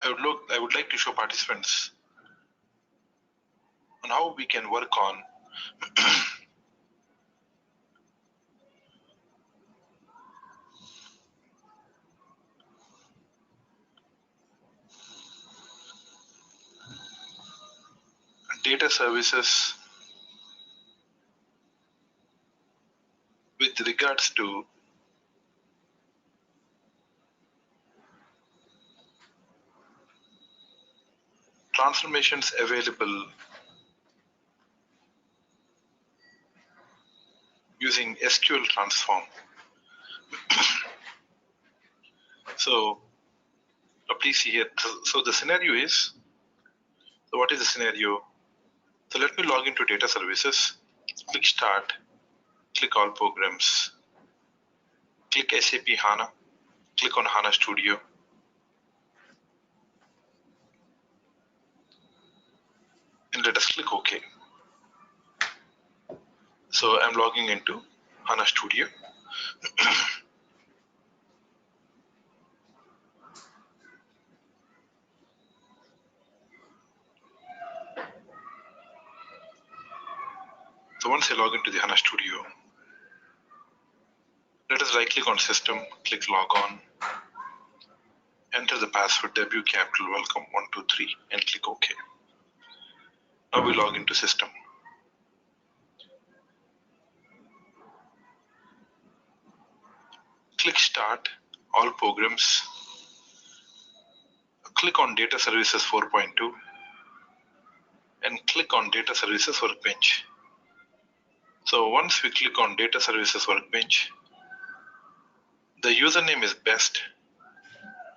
I would like to show participants on how we can work on data services with regards to transformations available using SQL transform. So please see here. So the scenario is, so what is the scenario? So let me log into data services, click start, click all programs, click SAP HANA, click on HANA Studio. And let us click OK. So I'm logging into HANA Studio. So once I log into the HANA Studio, let us right click on system, click log on, enter the password W capital welcome 123 and click OK. Now we log into system. Click start, all programs, click on data services 4.2 and click on data services workbench. So once we click on data services workbench, the username is best,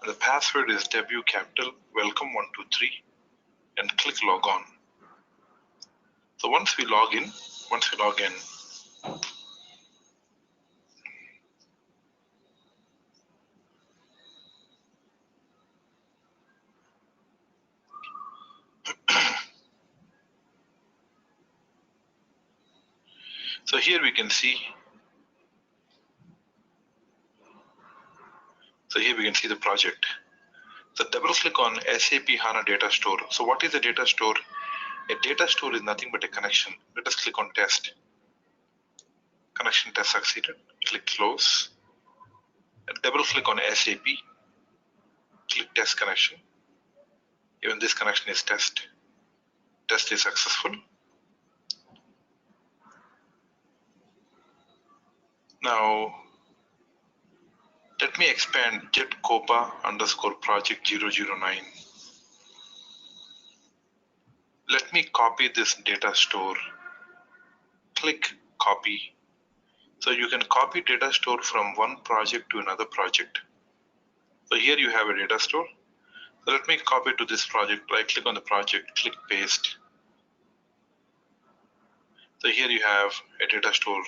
the password is W capital welcome 123 and click log on. So once we log in, so here we can see, the project. So double click on SAP HANA data store. So what is a data store? A data store is nothing but a connection. Let us click on test. Connection test succeeded. Click close. And double click on SAP. Click test connection. Even this connection is test. Test is successful. Now let me expand jetcopa underscore project 009. Let me copy this data store. Click copy. So you can copy data store from one project to another project. So here you have a data store. So let me copy to this project. Right click on the project, click paste. So here you have a data store,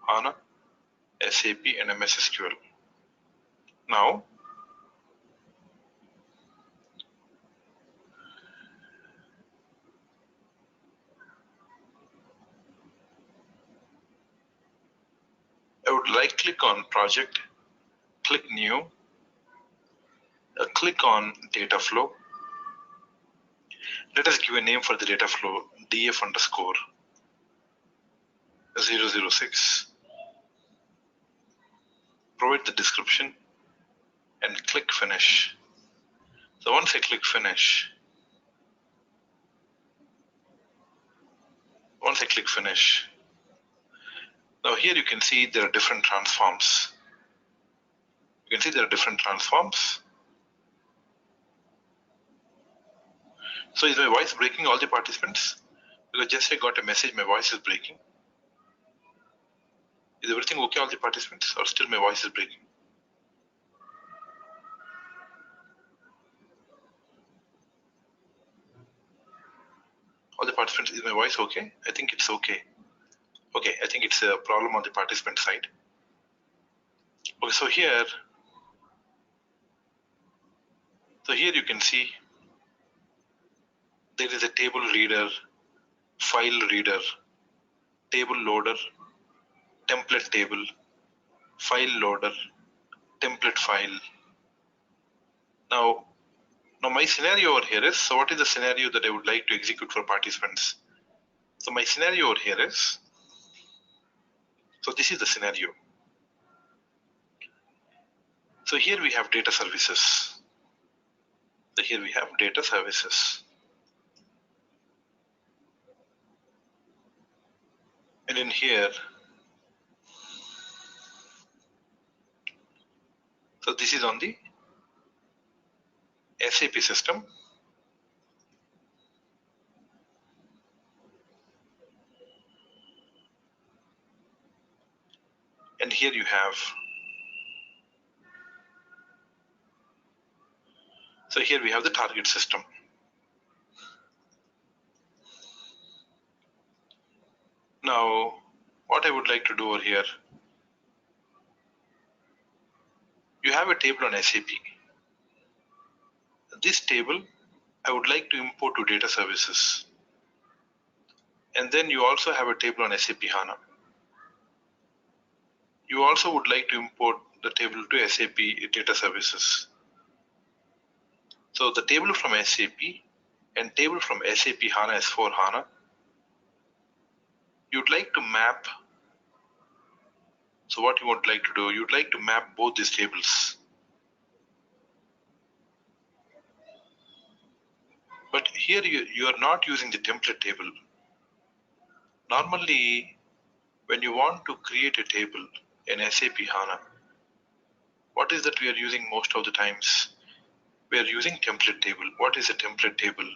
HANA, SAP and MS SQL. Now I would right click on project, click new, click on data flow. Let us give a name for the data flow, df underscore 006. Provide the description and click finish. So once I click finish, now here you can see there are different transforms. So is my voice breaking, all the participants? Because just I got a message my voice is breaking. Is everything okay, all the participants, or still my voice is breaking? All the participants, is my voice okay? I think it's okay. Okay, I think it's a problem on the participant side. Okay, so here you can see there is a table reader, file reader, table loader, template table, file loader, template file. Now Now my scenario over here is, so what is the scenario that I would like to execute for participants? So my scenario over here is, so this is the scenario. So here we have data services. So here we have data services. And in here, so this is on the SAP system. And here you have, so here we have the target system. Now, what I would like to do over here, you have a table on SAP. This table, I would like to import to data services. And then you also have a table on SAP HANA. You also would like to import the table to SAP data services. So the table from SAP and table from SAP HANA S4HANA, you'd like to map. So what you would like to do, you'd like to map both these tables. But here you are not using the template table. Normally, when you want to create a table in SAP HANA, what is that we are using most of the times? We are using template table. What is a template table?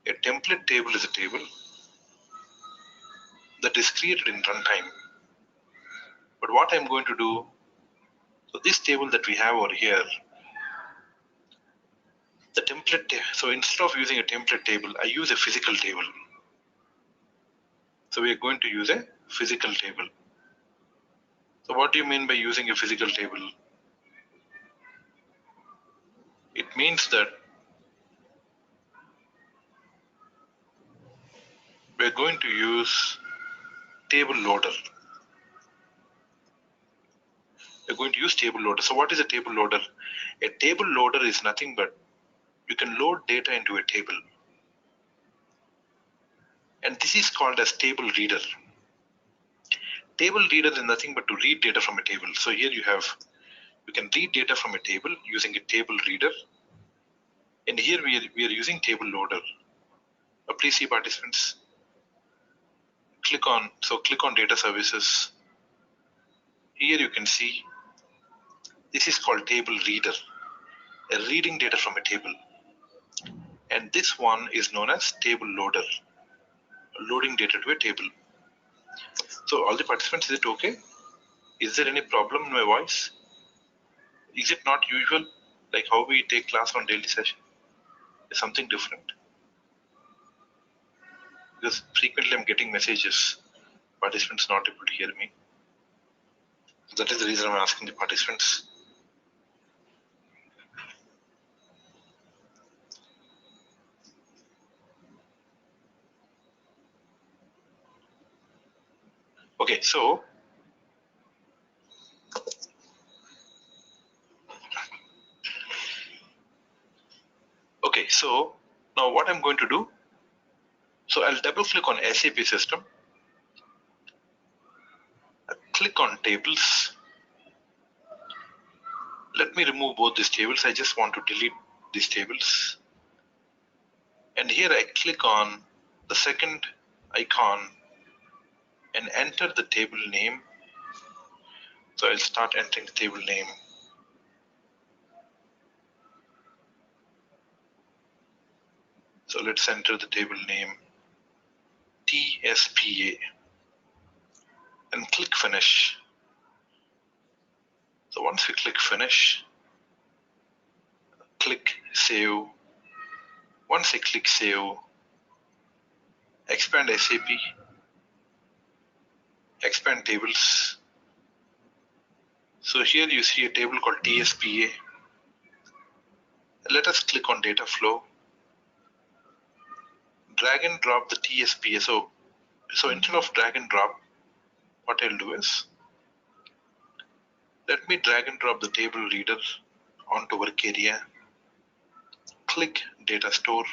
A template table is a table that is created in runtime. But what I'm going to do, so this table that we have over here, the template, so instead of using a template table, I use a physical table. So we are going to use a physical table. So what do you mean by using a physical table? It means that we're going to use table loader. We're going to use table loader. So what is a table loader? A table loader is nothing but you can load data into a table. And this is called as table reader. Table reader is nothing but to read data from a table. So here you can read data from a table using a table reader. And here we are using table loader. Please see participants. Click on data services. Here you can see this is called table reader, reading data from a table. And this one is known as table loader, loading data to a table. So all the participants, is it okay? Is there any problem in my voice? Is it not usual, like how we take class on daily session? Is something different? Because frequently I'm getting messages, participants not able to hear me. That is the reason I'm asking the participants. Okay, so now what I'm going to do, so I'll double click on SAP system, click on tables. Let me remove both these tables. I just want to delete these tables. And here I click on the second icon and enter the table name. So I'll start entering the table name. So let's enter the table name TSPA and click finish. So once we click finish, click save. Once I click save, expand SAP, expand tables. So here you see a table called TSPA. Let us click on data flow. Drag and drop the TSPA. So instead of drag and drop, what I'll do is, let me drag and drop the table reader onto work area. click Data Store,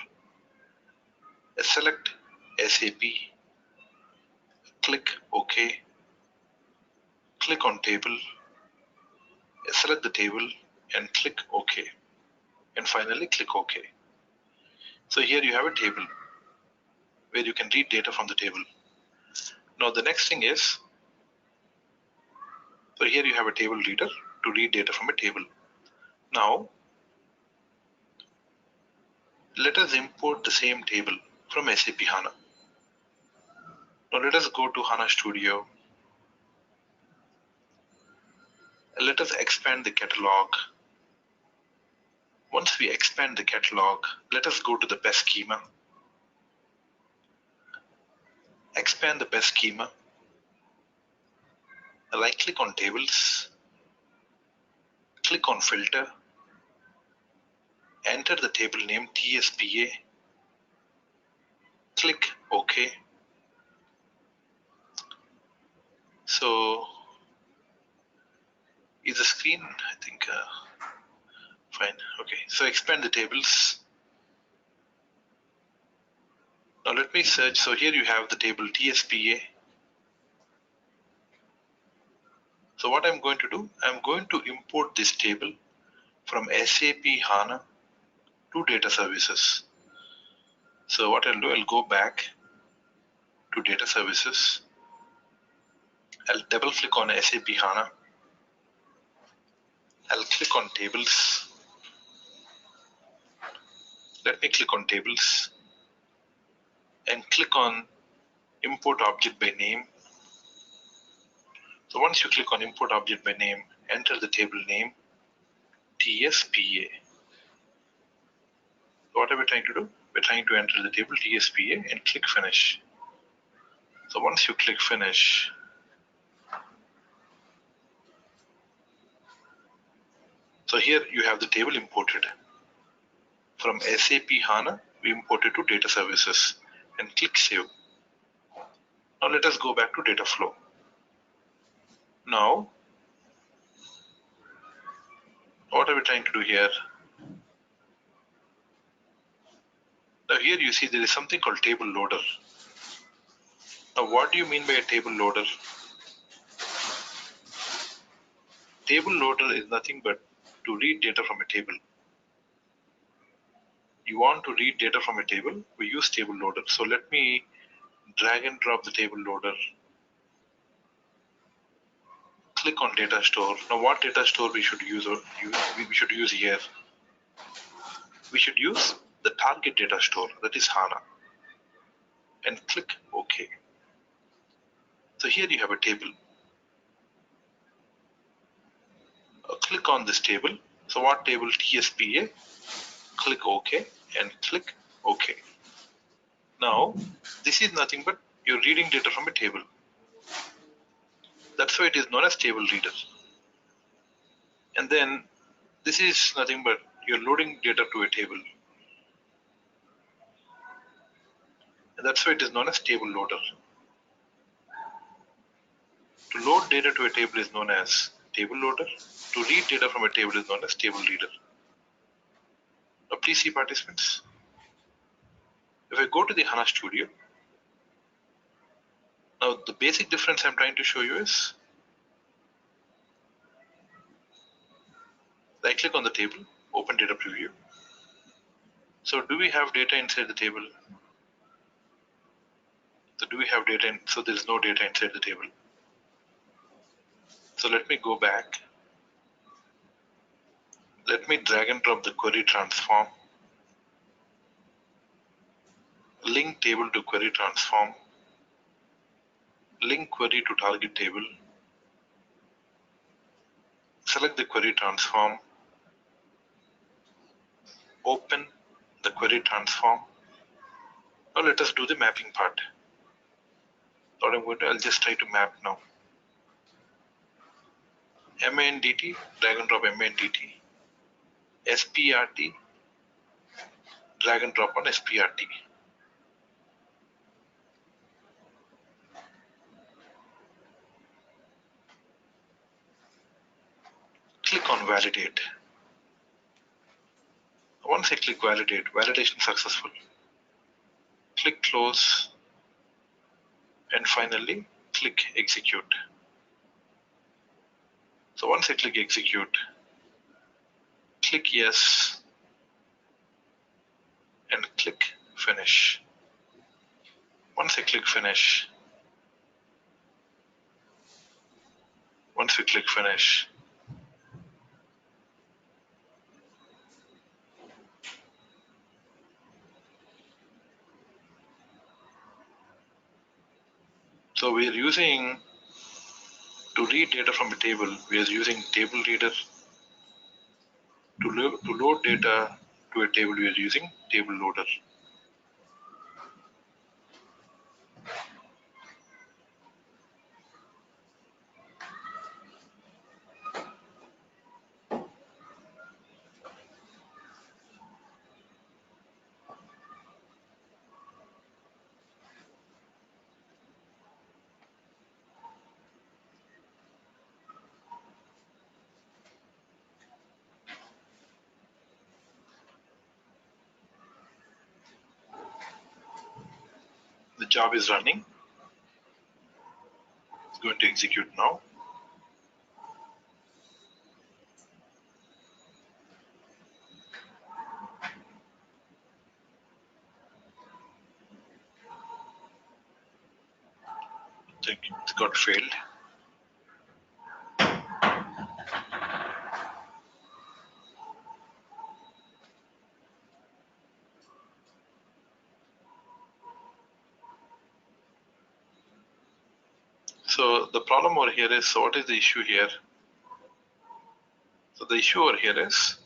select SAP, click OK, click on Table, select the table and click OK, and finally click OK. So here you have a table where you can read data from the table. Now the next thing is, so here you have a table reader to read data from a table. Now let us import the same table from SAP HANA. Now let us go to HANA Studio. Let us expand the catalog. Once we expand the catalog, let us go to the best schema. Expand the best schema. Right click on tables. Click on filter. Enter the table name TSPA. Click OK. So is the screen, I think, fine. Okay, so expand the tables. Now let me search. So here you have the table TSPA. So what I'm going to do, I'm going to import this table from SAP HANA to data services. So what I'll do, I'll go back to data services. I'll double click on SAP HANA. I'll click on tables. Let me click on tables and click on import object by name. So once you click on import object by name, enter the table name TSPA. So what are we trying to do? We're trying to enter the table TSPA and click finish. So once you click finish, so here you have the table imported. From SAP HANA, we imported to data services and click save. Now let us go back to data flow. Now, what are we trying to do here? Now here you see there is something called table loader. Now what do you mean by a table loader? Table loader is nothing but to read data from a table. You want to read data from a table, we use table loader. So let me drag and drop the table loader. Click on data store. Now what data store we should use here? We should use the target data store, that is HANA, and click OK. So here you have a table. Click on this table. So what table? TSPA. Click OK and click OK. Now this is nothing but you're reading data from a table. That's why it is known as table reader. And then this is nothing but you're loading data to a table. And that's why it is known as table loader. To load data to a table is known as table loader. To read data from a table is known as table reader. Now please see, participants. If I go to the HANA Studio, now the basic difference I'm trying to show you is, right click on the table, open data preview. So do we have data inside the table? So do we have data so there is no data inside the table. So let me go back. Let me drag and drop the query transform. Link table to query transform. Link query to target table. Select the query transform. Open the query transform. Now let us do the mapping part. What I'm going to, I'll just try to map now. MANDT, drag and drop MANDT. SPRT, drag and drop on SPRT. Click on validate. once I click validate, validation successful. Click close and finally click execute. So once I click execute, click yes and click finish. Once I click finish, once we click finish, so we are using to read data from a table, we are using table reader. To load data to a table, we are using table loader. The job is running. It's going to execute now. I think it got failed. So the problem over here is, so what is the issue here? So the issue over here is,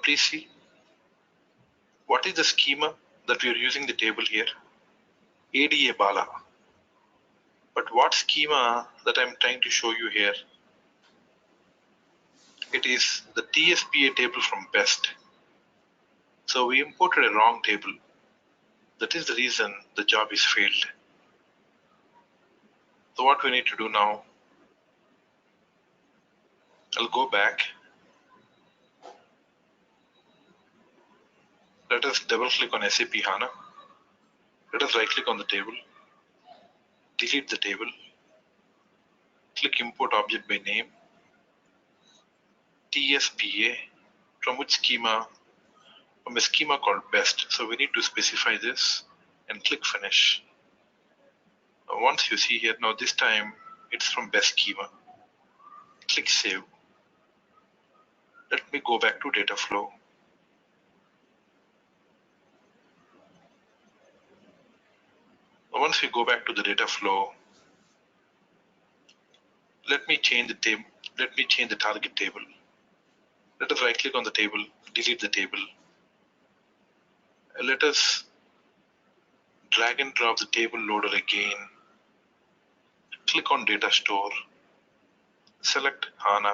please see, what is the schema that we are using the table here? ADA Bala. But what schema that I'm trying to show you here? It is the TSPA table from BEST. So we imported a wrong table. That is the reason the job is failed. So what we need to do now, I'll go back. Let us double click on SAP HANA. Let us right click on the table, delete the table, click import object by name, TSPA, from which schema? From a schema called BEST. So we need to specify this and click finish. Once you see here, now this time it's from BEST schema. Click save. Let me go back to data flow. Once we go back to the data flow, let me change the table. Let me change the target table. Let us right click on the table, delete the table. Let us drag and drop the table loader again. Click on data store, select HANA,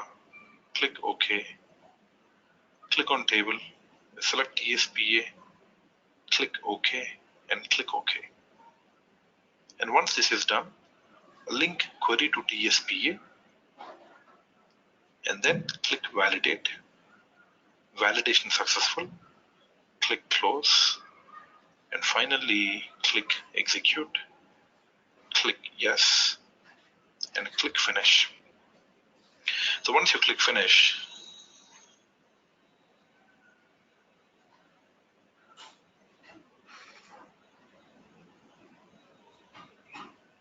click OK. Click on table, select TSPA, click OK and click OK. And once this is done, link query to TSPA and then click validate. Validation successful. Click close and finally click execute. Click yes and click finish. So once you click finish,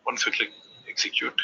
once you click execute,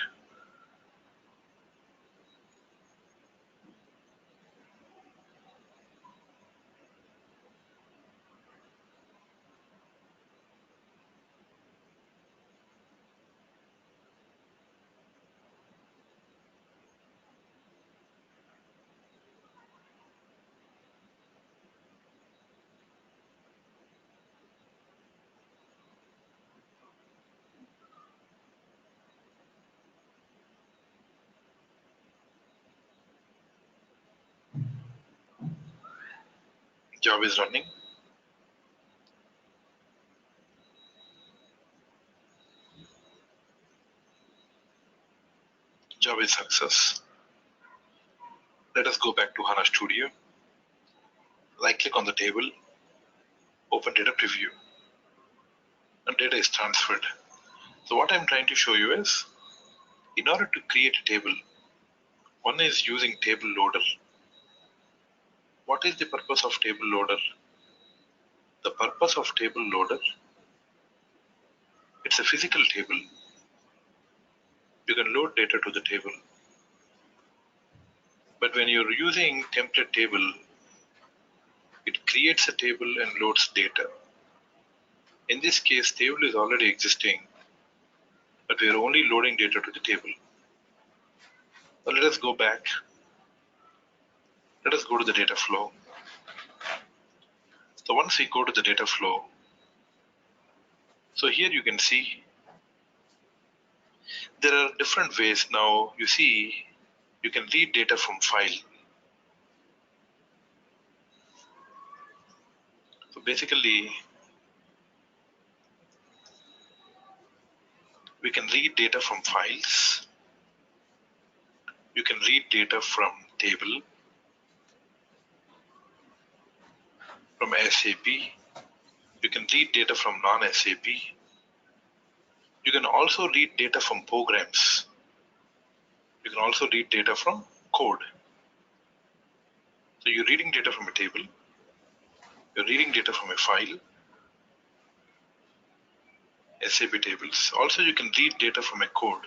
job is running. Job is success. Let us go back to HANA Studio. Right click on the table, open data preview, and data is transferred. So what I'm trying to show you is, in order to create a table, one is using table loader. What is the purpose of table loader? The purpose of table loader, it's a physical table. You can load data to the table. But when you're using template table, it creates a table and loads data. In this case, table is already existing, but we are only loading data to the table. So let us go back. Let us go to the data flow. So once we go to the data flow, so here you can see there are different ways. Now you see you can read data from file. So basically we can read data from files. You can read data from table, from SAP. You can read data from non-SAP. You can also read data from programs. You can also read data from code. So you're reading data from a table. You're reading data from a file, SAP tables. Also, you can read data from a code.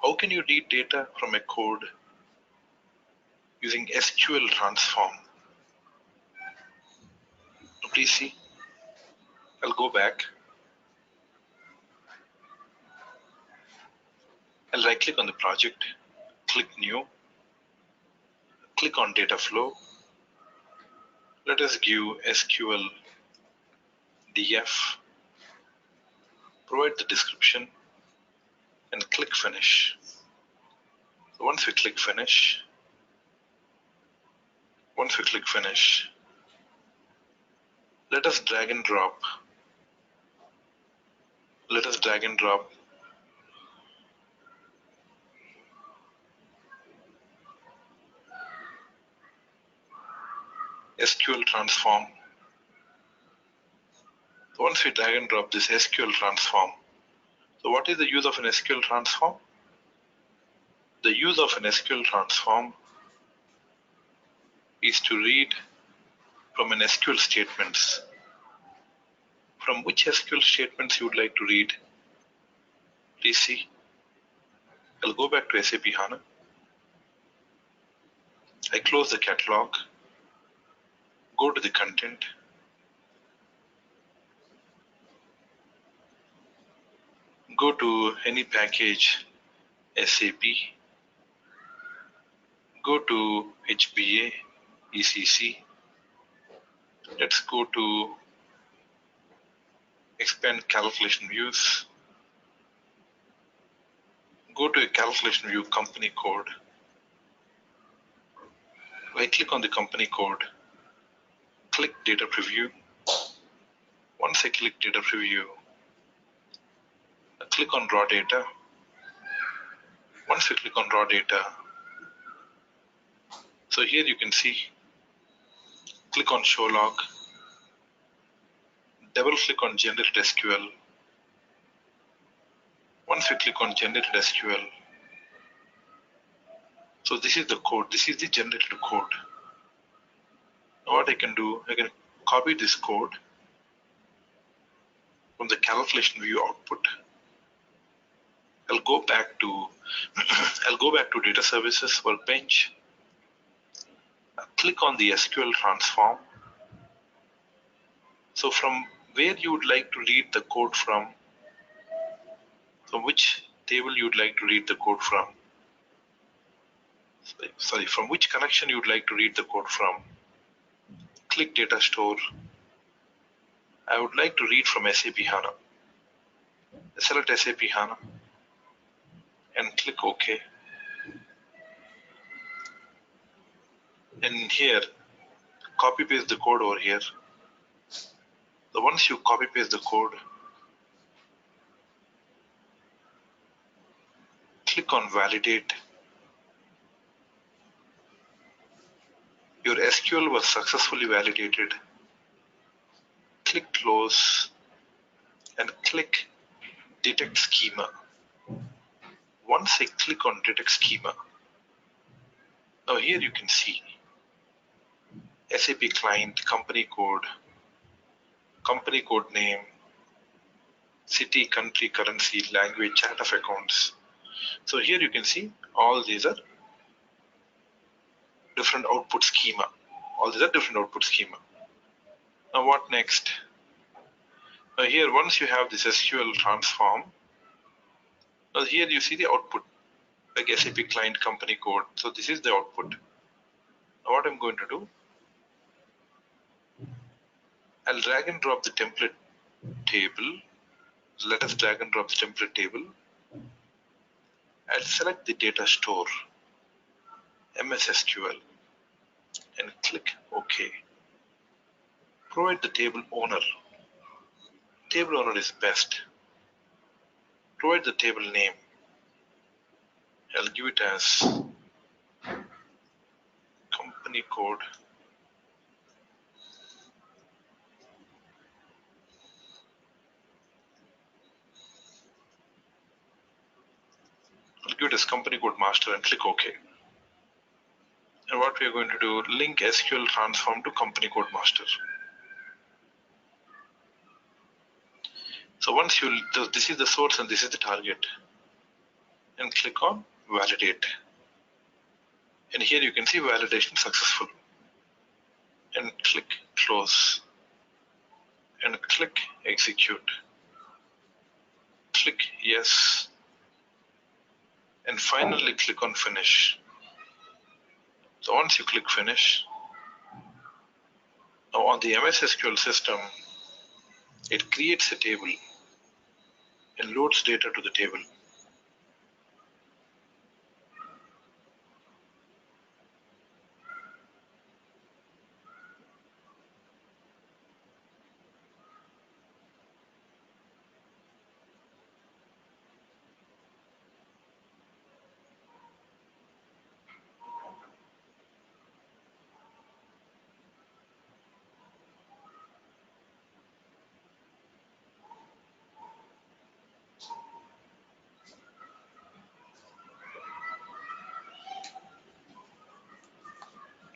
How can you read data from a code? Using SQL transform. So please see, I'll go back. I'll right click on the project, click new, click on data flow. Let us give SQL df, provide the description, and click finish. So once we click finish, let us drag and drop. SQL transform. So once we drag and drop this SQL transform, so what is the use of an SQL transform? The use of an SQL transform is to read from an SQL statements. From which SQL statements you would like to read? Please see. I'll go back to SAP HANA. I close the catalog, go to the content, go to any package SAP, go to HBA, ECC. Let's go to expand calculation views. Go to a calculation view company code. Right click on the company code. Click data preview. Once I click data preview, I click on raw data. Once we click on raw data, so here you can see, click on show log, double click on generated SQL. Once we click on generated SQL, so this is the code, this is the generated code. Now what I can do, I can copy this code from the calculation view output. I'll go back to data services workbench. Click on the SQL transform. So from where you would like to read the code from which table you would like to read the code from. Sorry, from which connection you would like to read the code from. Click data store. I would like to read from SAP HANA. Select SAP HANA and click OK. And here, copy paste the code over here. So once you copy paste the code, click on validate. Your SQL was successfully validated. Click close and click detect schema. Once I click on detect schema, now here you can see SAP client, company code name, city, country, currency, language, chart of accounts. So here you can see all these are different output schema. All these are different output schema. Now what next? Now here once you have this SQL transform, now here you see the output like SAP client company code. So this is the output. Now what I'm going to do, I'll drag and drop the template table. Let us drag and drop the template table. I'll select the data store, MS SQL, and click OK. Provide the table owner. Table owner is best. Provide the table name. I'll give it as company code. I'll give it as company code master and click OK. And what we are going to do, link SQL transform to company code master. So once you, this is the source and this is the target, and click on validate. And here you can see validation successful. And click close. And click execute. Click yes. And finally click on finish. So once you click finish, now on the MS SQL system, it creates a table and loads data to the table.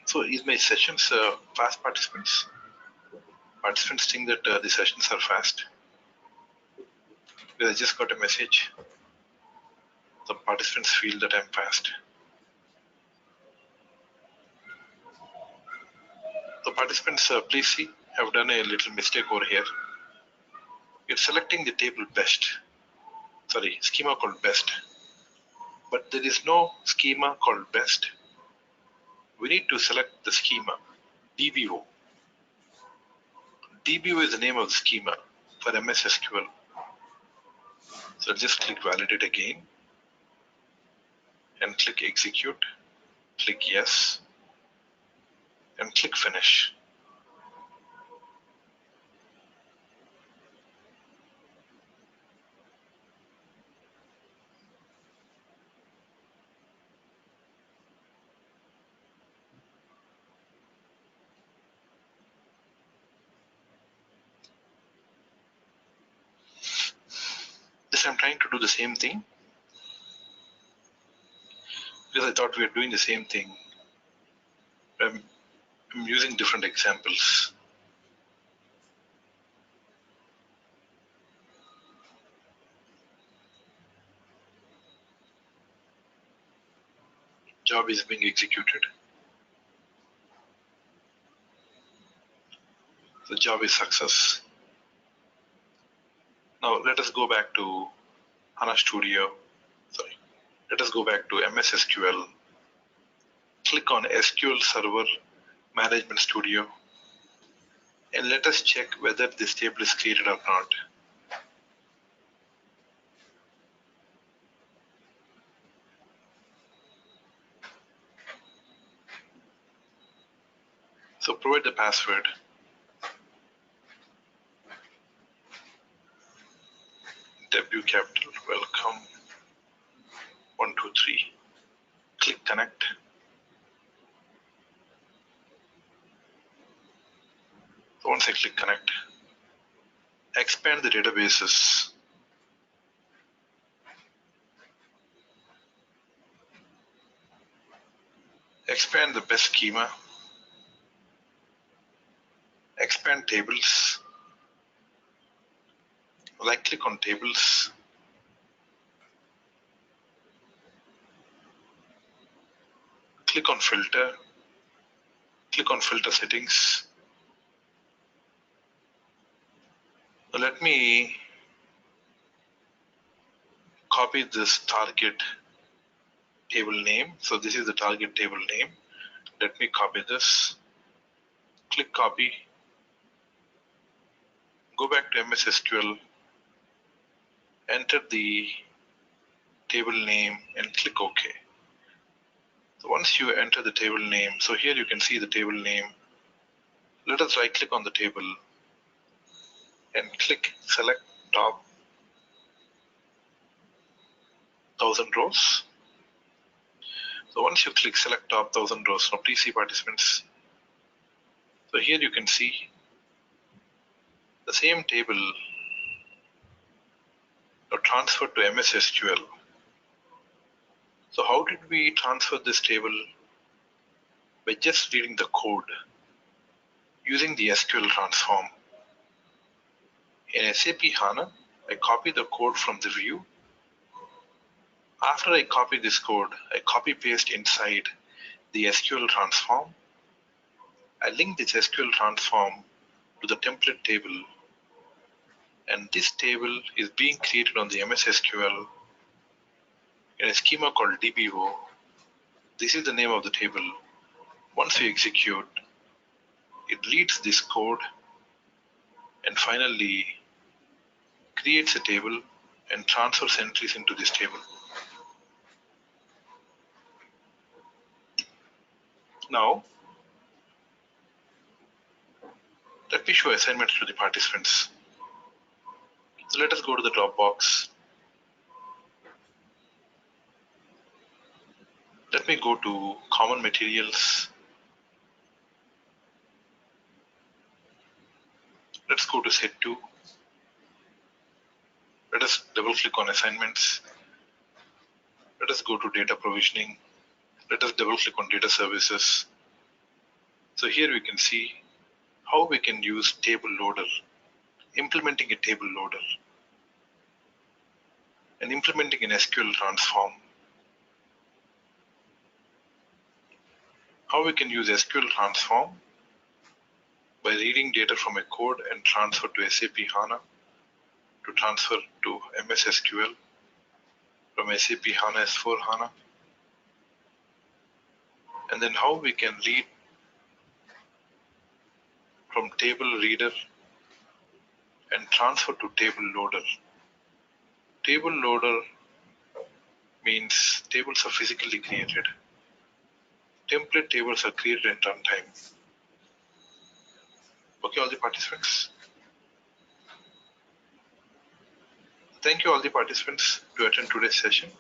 So is my sessions fast, participants? Participants think that the sessions are fast. Because I just got a message. The participants feel that I'm fast. The participants, please see, I've done a little mistake over here. It's selecting the table best. Sorry, schema called best. But there is no schema called best. We need to select the schema, DBO. DBO is the name of the schema for MS SQL. So just click validate again and click execute, click yes, and click finish. This I'm trying to do the same thing because I thought we were doing the same thing. I'm using different examples. Job is being executed. The job is success. Now let us go back to HANA Studio. Sorry. Let us go back to MS SQL. Click on SQL Server Management Studio. And let us check whether this table is created or not. So provide the password. W capital, welcome, 123. Click connect. So once I click connect, expand the databases. Expand the best schema. Expand tables. Right click on tables. Click on filter. Click on filter settings. Now let me copy this target table name. So this is the target table name. Let me copy this. Click copy. Go back to MS SQL. Enter the table name and click OK. So once you enter the table name, so here you can see the table name. Let us right click on the table and click select top 1000 rows. So once you click select top 1000 rows, now please see participants. So here you can see the same table transferred to MS SQL. So how did we transfer this table? By just reading the code using the SQL transform. In SAP HANA, I copy the code from the view. After I copy this code, I copy paste inside the SQL transform. I link this SQL transform to the template table, and this table is being created on the MS SQL in a schema called DBO. This is the name of the table. Once we execute, it reads this code and finally creates a table and transfers entries into this table. Now, let me show assignments to the participants. So let us go to the Dropbox. Let me go to Common Materials. Let's go to Set 2. Let us double click on Assignments. Let us go to Data Provisioning. Let us double click on Data Services. So here we can see how we can use Table Loader, implementing a table loader, and implementing an SQL transform. How we can use SQL transform by reading data from a code and transfer to SAP HANA, to transfer to MS SQL, from SAP HANA S4HANA, and then how we can read from table reader and transfer to table loader. Table loader means tables are physically created. Template tables are created at runtime. Okay, all the participants. Thank you all the participants to attend today's session.